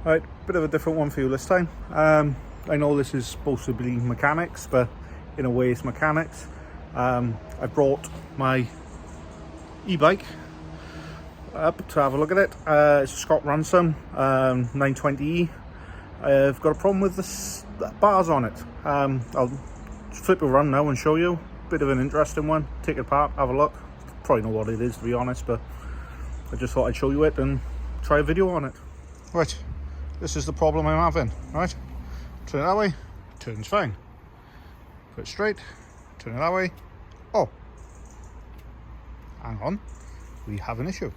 Right, bit of a different one for you this time. I know this is supposed to be mechanics, but in a way it's mechanics. I brought my e-bike up to have a look at it. It's a Scott Ransom 920e. I've got a problem with the bars on it. I'll flip it around now and show you. Bit of an interesting one. Take it apart, have a look. Probably know what it is, to be honest, but I just thought I'd show you it and try a video on it. Right, this is the problem I'm having, right? Turn it that way, turns fine. Put it straight, turn it that way. Oh, hang on, we have an issue.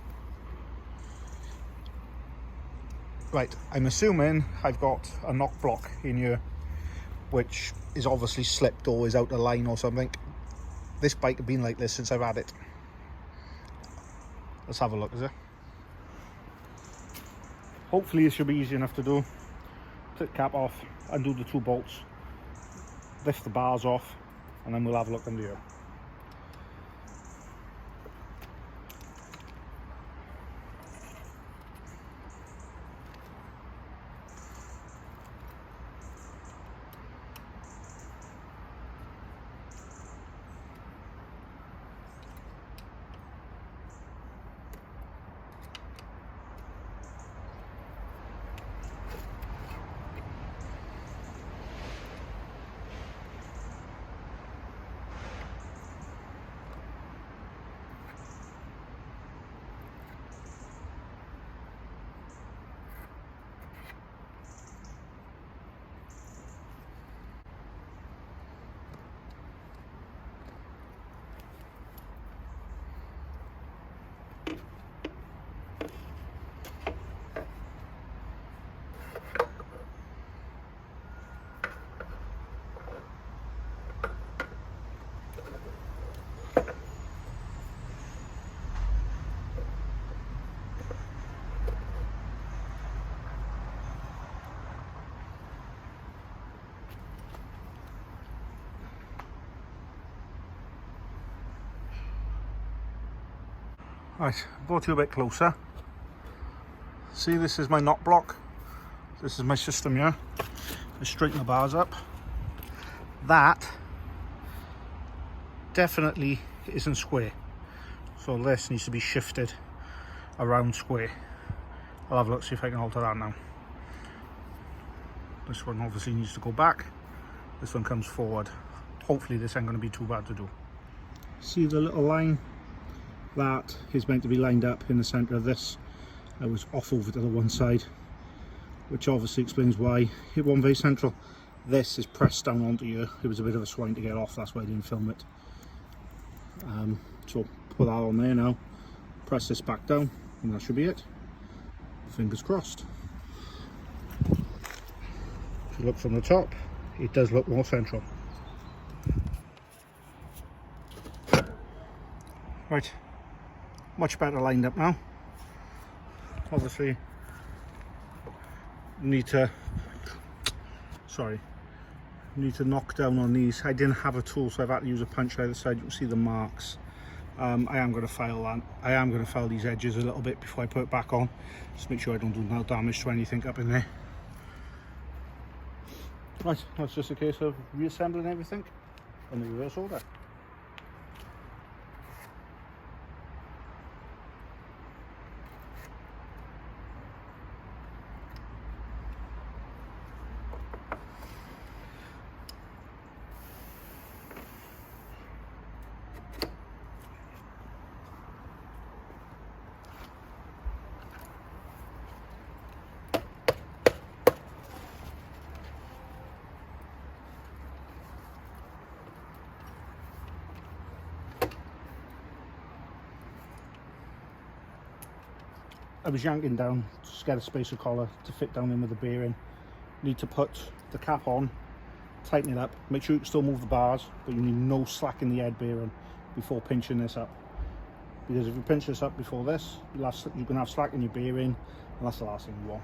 Right, I'm assuming I've got a knock block in here, which is obviously slipped or is out of line or something. This bike has been like this since I've had it. Let's have a look, is it? Hopefully it should be easy enough to do. Take the cap off, undo the 2 bolts, lift the bars off, and then we'll have a look under here. Right, brought you a bit closer. See, this is my knock block. This is my system here. I straighten the bars up. That definitely isn't square. So this needs to be shifted around square. I'll have a look, see if I can alter that now. This one obviously needs to go back. This one comes forward. Hopefully this ain't going to be too bad to do. See the little line? That is meant to be lined up in the centre of this. I was off over to the one side, which obviously explains why it wasn't very central. This is pressed down onto here. It was a bit of a swing to get off, that's why I didn't film it. So put that on there now, press this back down, and that should be it. Fingers crossed. If you look from the top, it does look more central. Right, much better lined up now. Obviously need to knock down on these. I didn't have a tool, so I've had to use a punch either side. You can see the marks. I am going to file that. I am going to file these edges a little bit before I put it back on, just make sure I don't do no damage to anything up in there. Right, that's just a case of reassembling everything in the reverse order. I was yanking down to get a spacer collar to fit down in with the bearing. Need to put the cap on, tighten it up, make sure you can still move the bars, but you need no slack in the head bearing before pinching this up. Because if you pinch this up before this, you can have slack in your bearing, and that's the last thing you want.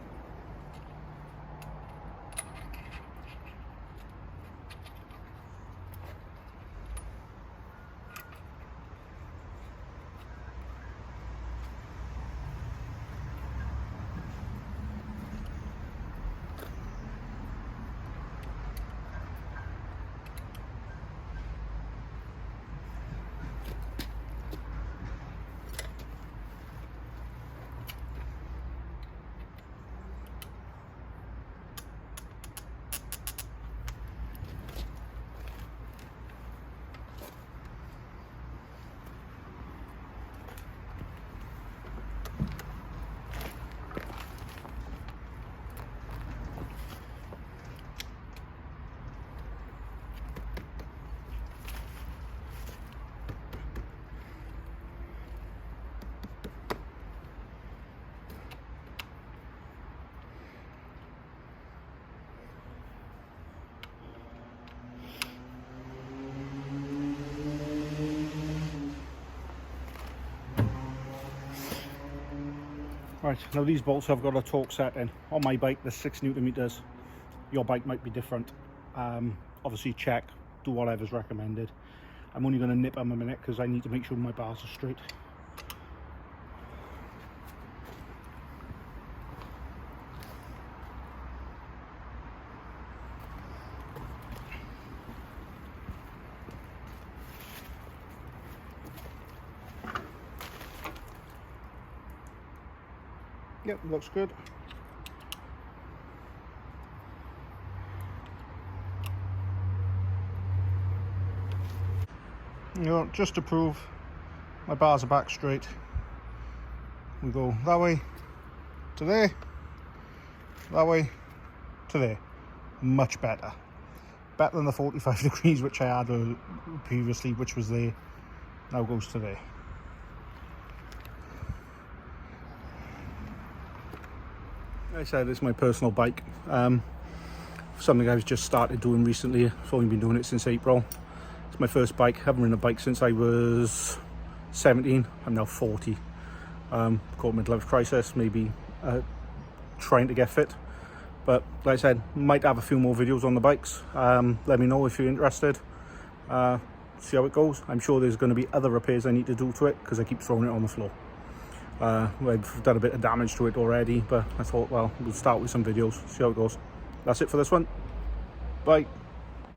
Right, now these bolts have got a torque setting. On my bike, there's 6 Newton meters. Your bike might be different. Obviously check, do whatever's recommended. I'm only going to nip them a minute because I need to make sure my bars are straight. Yep, looks good. You know, just to prove my bars are back straight, we go that way to there, that way to there. Much better. Better than the 45 degrees which I had previously, which was there, now goes to there. Like I said, it's my personal bike. Something I've just started doing recently. I've only been doing it since April. It's my first bike. I haven't ridden a bike since I was 17. I'm now 40. Caught midlife crisis, maybe trying to get fit. But like I said, might have a few more videos on the bikes. Let me know if you're interested. See how it goes. I'm sure there's going to be other repairs I need to do to it because I keep throwing it on the floor. I've done a bit of damage to it already, but I thought, well, we'll start with some videos, see how it goes. That's it for this one. Bye.